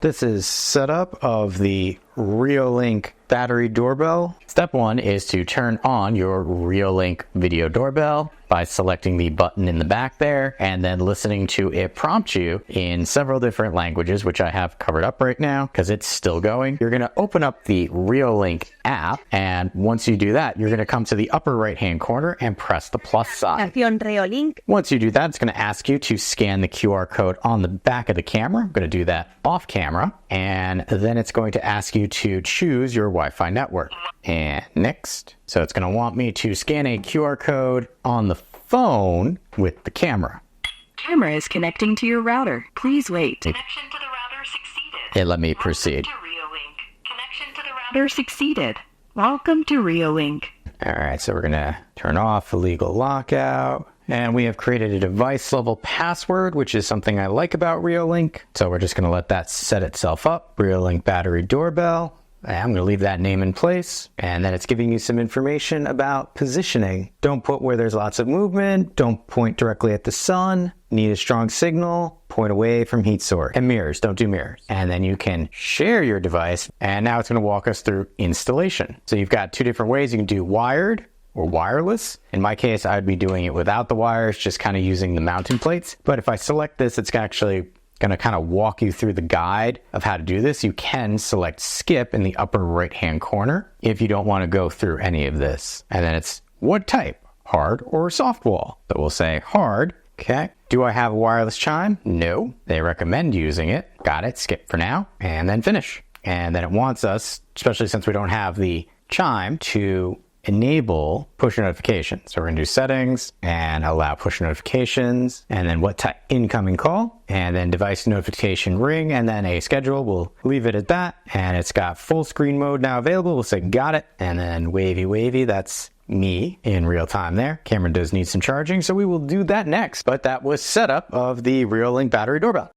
This is setup of the Reolink Battery Doorbell. Step 1 is to turn on your Reolink video doorbell by selecting the button in the back there and then listening to it prompt you in several different languages, which I have covered up right now because it's still going. You're going to open up the Reolink app, and once you do that, you're going to come to the upper right hand corner and press the plus sign. Reolink. Once you do that, it's going to ask you to scan the QR code on the back of the camera. I'm going to do that off camera, and then it's going to ask you to choose your Wi-Fi network. And next. So it's going to want me to scan a QR code on the phone with the camera. Camera is connecting to your router. Please wait. Connection to the router succeeded. It let me proceed. Welcome to Reolink. Connection to the Router succeeded. Welcome to Reolink. All right, so we're going to turn off illegal lockout. And we have created a device level password, which is something I like about Reolink. So we're just going to let that set itself up. Reolink Battery Doorbell. I'm going to leave that name in place, and then it's giving you some information about positioning. Don't put where there's lots of movement. Don't point directly at the sun. Need a strong signal. Point away from heat source. And mirrors. Don't do mirrors. And then you can share your device, and now it's going to walk us through installation. So you've got two different ways. You can do wired or wireless. In my case, I'd be doing it without the wires, just kind of using the mounting plates. But if I select this, it's actually going to kind of walk you through the guide of how to do this. You can select skip in the upper right hand corner if you don't want to go through any of this. And then it's what type, hard or soft wall. So we'll say hard. Okay. Do I have a wireless chime? No. They recommend using it. Got it. Skip for now. And then finish. And then it wants us, especially since we don't have the chime, to enable push notifications. So we're going to do settings and allow push notifications, and then what type, incoming call, and then device notification ring, and then a schedule. We'll leave it at that. And it's got full screen mode now available. We'll say got it. And then wavy, that's me in real time there. Camera does need some charging, so we will do that next. But that was setup of the Reolink Battery Doorbell.